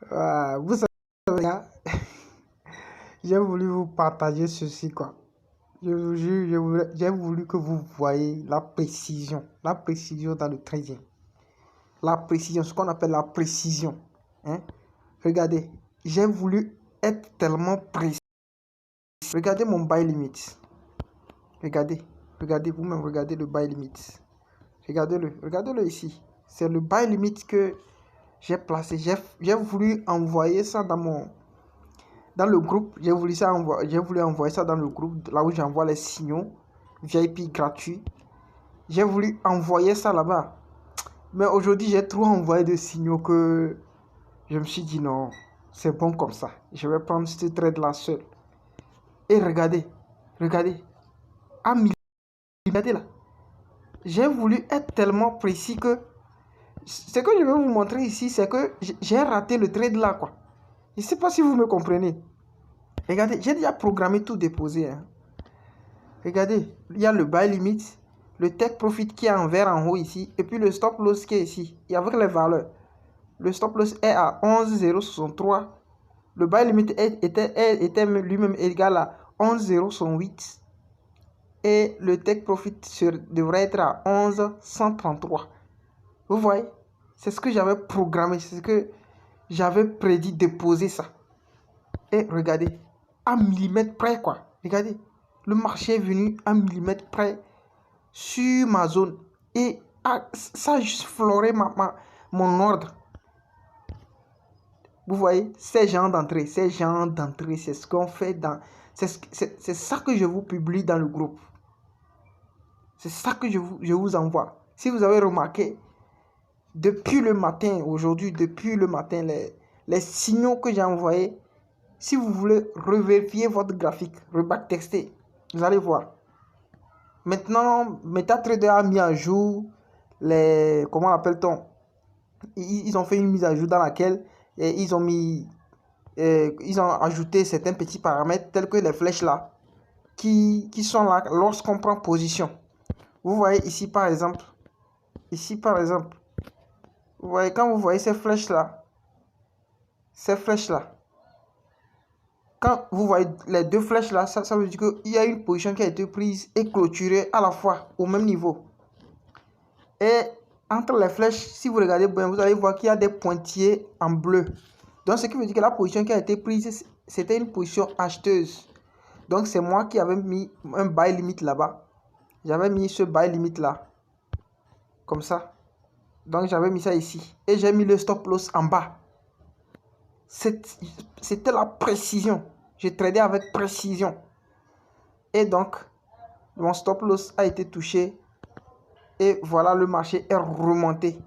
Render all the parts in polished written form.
Vous savez, hein, j'ai voulu vous partager ceci, quoi. Je vous jure, j'ai voulu que vous voyez la précision dans le trading. La précision, ce qu'on appelle la précision. Hein. Regardez, j'ai voulu être tellement précis. Regardez mon buy limit. Regardez vous-même, regardez le buy limit. Regardez-le ici. C'est le buy limit que j'ai placé. J'ai voulu envoyer ça dans le groupe. J'ai voulu envoyer ça dans le groupe, là où j'envoie les signaux VIP gratuits. J'ai voulu envoyer ça là-bas. Mais aujourd'hui, j'ai trop envoyé de signaux que je me suis dit non, c'est bon comme ça. Je vais prendre ce trade-là seul. Et regardez. À millimètre là. J'ai voulu être tellement précis que ce que je vais vous montrer ici, c'est que j'ai raté le trade là, quoi. Je ne sais pas si vous me comprenez. Regardez, j'ai déjà programmé tout déposé. Hein. Regardez, il y a le buy limit, le take profit qui est en vert en haut ici, et puis le stop loss qui est ici, et avec les valeurs. Le stop loss est à 11,063. Le buy limit était lui-même égal à 11,068. Et le take profit devrait être à 11,133. Vous voyez, c'est ce que j'avais programmé, c'est ce que j'avais prédit déposer ça. Et regardez, à millimètre près, quoi. Regardez, le marché est venu à millimètre près sur ma zone. Et ça a juste floré mon ordre. Vous voyez, ces gens d'entrée, c'est ce qu'on fait dans... C'est ça que je vous publie dans le groupe. C'est ça que je vous envoie. Si vous avez remarqué, depuis le matin, aujourd'hui, depuis le matin, les signaux que j'ai envoyés, si vous voulez revérifier votre graphique, rebacktexter, vous allez voir. Maintenant, MetaTrader a mis à jour les... Comment appelle-t-on? Ils ont fait une mise à jour dans laquelle ils ont mis... ils ont ajouté certains petits paramètres tels que les flèches là, qui sont là lorsqu'on prend position. Vous voyez ici par exemple, vous voyez quand vous voyez ces flèches là, quand vous voyez les deux flèches là, ça veut dire qu'il y a une position qui a été prise et clôturée à la fois au même niveau. Et entre les flèches, si vous regardez bien, vous allez voir qu'il y a des pointillés en bleu. Donc, ce qui veut dire que la position qui a été prise, c'était une position acheteuse. Donc, c'est moi qui avais mis un buy limit là-bas. J'avais mis ce buy limit là. Comme ça. Donc, j'avais mis ça ici. Et j'ai mis le stop loss en bas. C'était la précision. J'ai tradé avec précision. Et donc, mon stop loss a été touché. Et voilà, le marché est remonté.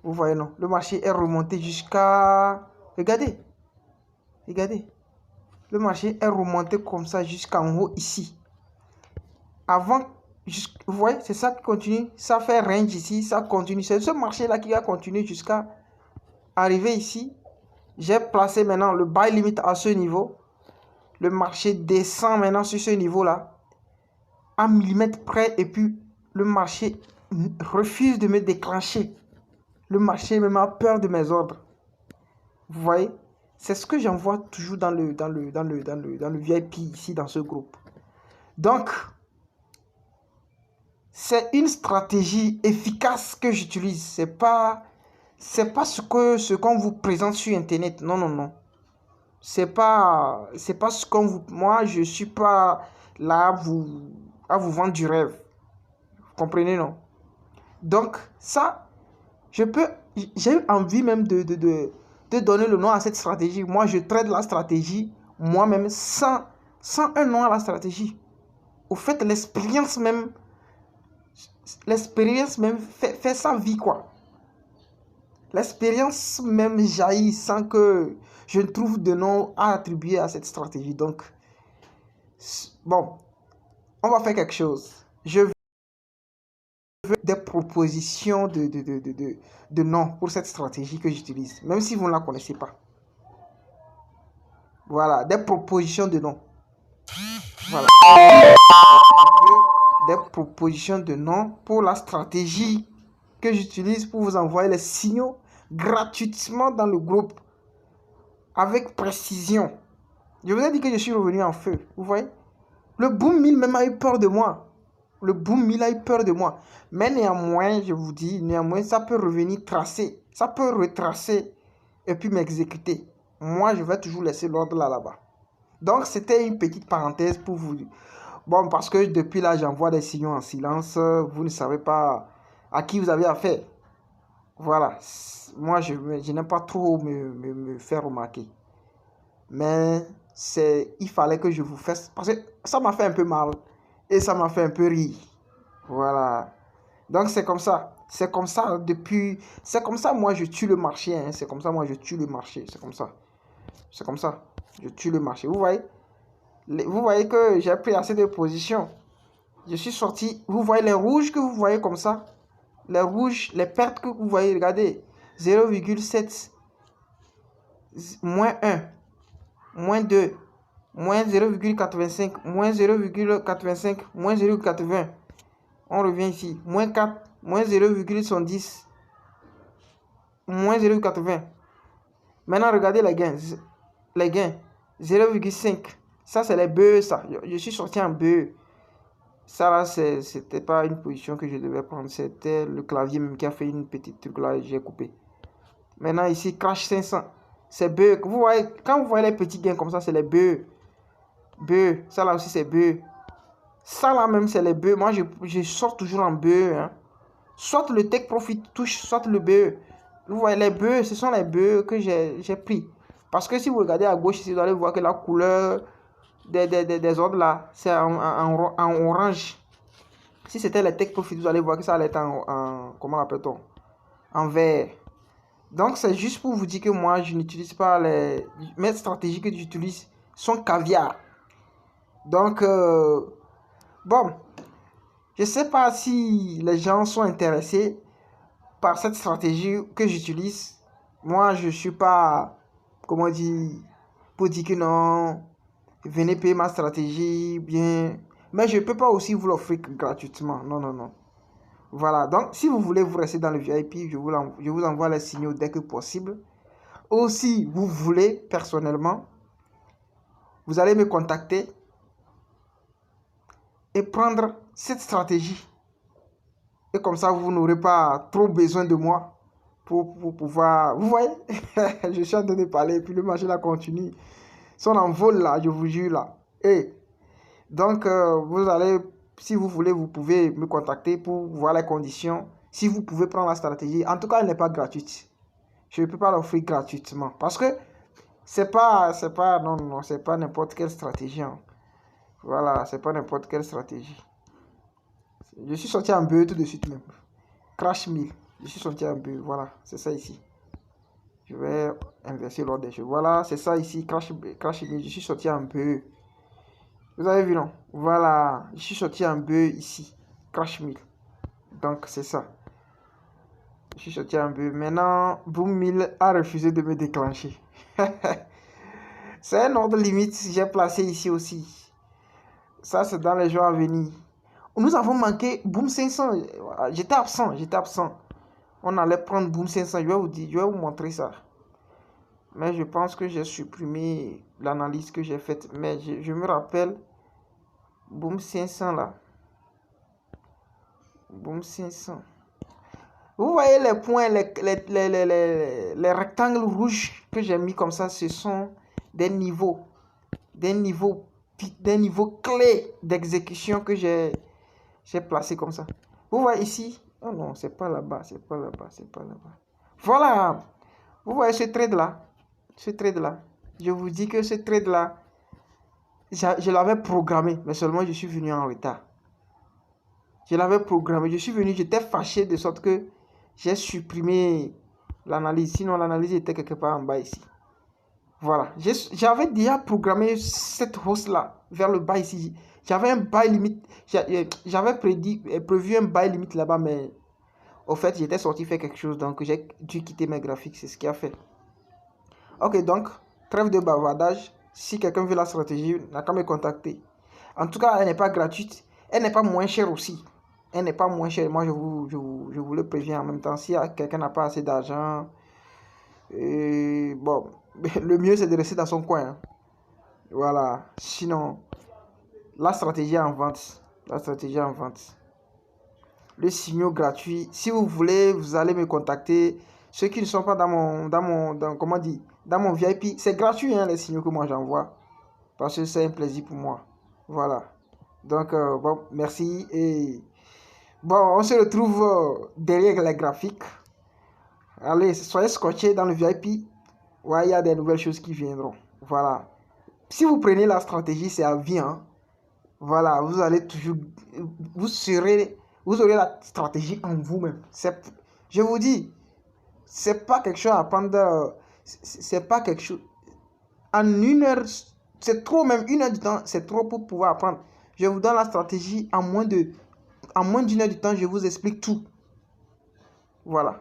Vous voyez, non? Le marché est remonté jusqu'à... Regardez. Le marché est remonté comme ça jusqu'en haut ici. Avant, vous voyez, c'est ça qui continue. Ça fait range ici, ça continue. C'est ce marché-là qui va continuer jusqu'à arriver ici. J'ai placé maintenant le buy limit à ce niveau. Le marché descend maintenant sur ce niveau-là. À millimètre près. Et puis, le marché refuse de me déclencher. Le marché même a peur de mes ordres. Vous voyez? C'est ce que j'envoie toujours dans le VIP ici, dans ce groupe. Donc, c'est une stratégie efficace que j'utilise. C'est pas ce qu'on vous présente sur Internet. Non. C'est pas ce qu'on vous... Moi, je suis pas là à vous vendre du rêve. Vous comprenez, non? Donc, ça, j'ai envie même de donner le nom à cette stratégie. Moi, je traite la stratégie moi-même sans un nom à la stratégie. Au fait, l'expérience même fait sa vie, quoi. L'expérience même jaillit sans que je ne trouve de nom à attribuer à cette stratégie. Donc, bon, on va faire quelque chose. Je veux des propositions de noms pour cette stratégie que j'utilise, même si vous ne la connaissez pas. Voilà, des propositions de noms. Voilà. Des propositions de noms pour la stratégie que j'utilise pour vous envoyer les signaux gratuitement dans le groupe. avec précision. Je vous ai dit que je suis revenu en feu. Vous voyez? Le Boom 1000 même a eu peur de moi. Le Boom 1000 a eu peur de moi. Mais néanmoins, je vous dis, néanmoins, ça peut revenir tracer. Ça peut retracer et puis m'exécuter. Moi, je vais toujours laisser l'ordre là-bas. Donc, c'était une petite parenthèse pour vous. Bon, parce que depuis là, j'envoie des signaux en silence. Vous ne savez pas à qui vous avez affaire. Voilà. Moi, je n'aime pas trop me faire remarquer. Mais il fallait que je vous fasse. Parce que ça m'a fait un peu mal. Et ça m'a fait un peu rire. Voilà. Donc, c'est comme ça. C'est comme ça depuis. C'est comme ça, moi, je tue le marché. Hein. C'est comme ça, moi, je tue le marché. C'est comme ça. C'est comme ça. Je tue le marché. Vous voyez? Vous voyez que j'ai pris assez de positions. Je suis sorti. Vous voyez les rouges que vous voyez comme ça? Les rouges, les pertes que vous voyez, regardez. 0,7. Moins 1. Moins 2. Moins 0,85. Moins 0,85. Moins 0,80. On revient ici. Moins 4. Moins 0,110. Moins 0,80. Maintenant, regardez les gains. Les gains. 0,5. Ça, c'est les BE, ça. Je suis sorti en BE. Ça, là, c'était pas une position que je devais prendre. C'était le clavier même qui a fait une petite truc là et j'ai coupé. Maintenant, ici, crash 500. C'est BE. Vous voyez, quand vous voyez les petits gains comme ça, c'est les BE. BE. Ça, là aussi, c'est BE. Ça, là même, c'est les BE. Moi, je sors toujours en BE. Hein. Soit le Take Profit touche, soit le BE. Vous voyez, les BE, ce sont les BE que j'ai pris. Parce que si vous regardez à gauche ici, vous allez voir que la couleur des ordres là, c'est en orange. Si c'était les Take Profit, vous allez voir que ça allait être comment appelle-t-on? En vert. Donc, c'est juste pour vous dire que moi, je n'utilise pas mes stratégies que j'utilise sont caviar. Donc, bon, je ne sais pas si les gens sont intéressés par cette stratégie que j'utilise. Moi, je ne suis pas, comment dire, pour dire que non, venez payer ma stratégie, bien. Mais je ne peux pas aussi vous l'offrir gratuitement. Non, non, non. Voilà, donc si vous voulez vous rester dans le VIP, je vous envoie les signaux dès que possible. Ou si vous voulez, personnellement, vous allez me contacter et prendre cette stratégie. Et comme ça, vous n'aurez pas trop besoin de moi pour pouvoir... Vous voyez, je suis en train de parler et puis le marché là continue. Son envol là, je vous jure là. Et donc, vous allez, si vous voulez, vous pouvez me contacter pour voir les conditions. Si vous pouvez prendre la stratégie. En tout cas, elle n'est pas gratuite. Je ne peux pas l'offrir gratuitement. Parce que non, c'est pas n'importe quelle stratégie. Hein. Voilà, c'est pas n'importe quelle stratégie. Je suis sorti en BE tout de suite même. Crash 1000. Je suis sorti en BE. Voilà, c'est ça ici. Je vais inverser l'ordre des choses. Voilà, c'est ça ici. Crash 1000. Je suis sorti en BE. Vous avez vu, non? Voilà, je suis sorti en BE ici. Crash 1000. Donc, c'est ça. Je suis sorti en BE. Maintenant, Boom 1000 a refusé de me déclencher. C'est un ordre limite. J'ai placé ici aussi. Ça, c'est dans les jours à venir. Nous avons manqué Boom 500. J'étais absent. On allait prendre Boom 500. Je vais vous montrer ça. Mais je pense que j'ai supprimé l'analyse que j'ai faite. Mais je me rappelle. Boom 500 là. Boom 500. Vous voyez les points, les rectangles rouges que j'ai mis comme ça, ce sont des niveaux. Des niveaux clés d'exécution que j'ai placé comme ça. Vous voyez ici? Oh non, c'est pas là-bas, c'est pas là-bas, c'est pas là-bas. Voilà. Vous voyez ce trade-là? Ce trade-là. Je vous dis que ce trade-là, je l'avais programmé, mais seulement je suis venu en retard. Je l'avais programmé, je suis venu, j'étais fâché de sorte que j'ai supprimé l'analyse. Sinon, l'analyse était quelque part en bas ici. Voilà. J'avais déjà programmé cette hausse-là vers le bas ici. J'avais un buy limite. J'avais prévu un buy limite là-bas, mais au fait, j'étais sorti faire quelque chose. Donc, j'ai dû quitter mes graphiques. C'est ce qui a fait. Ok, donc, trêve de bavardage. Si quelqu'un veut la stratégie, n'a qu'à me contacter. En tout cas, elle n'est pas gratuite. Elle n'est pas moins chère aussi. Elle n'est pas moins chère. Moi, je vous le préviens en même temps. Si quelqu'un n'a pas assez d'argent, bon, le mieux c'est de rester dans son coin, hein. Voilà. Sinon, la stratégie en vente. La stratégie en vente. Le signal gratuit. Si vous voulez, vous allez me contacter. Ceux qui ne sont pas comment dire, dans mon VIP, c'est gratuit, hein, les signaux que moi j'envoie. Parce que c'est un plaisir pour moi. Voilà. Donc, bon, merci. Et bon, on se retrouve derrière les graphiques. Allez, soyez scotchés dans le VIP. Ouais, il y a des nouvelles choses qui viendront. Voilà. Si vous prenez la stratégie, c'est à vie, hein. Voilà, vous allez toujours, vous aurez la stratégie en vous-même. Je vous dis, c'est pas quelque chose à prendre, c'est pas quelque chose. En 1 heure, c'est trop, même 1 heure du temps, c'est trop pour pouvoir apprendre. Je vous donne la stratégie en moins d'1 heure du temps, je vous explique tout. Voilà.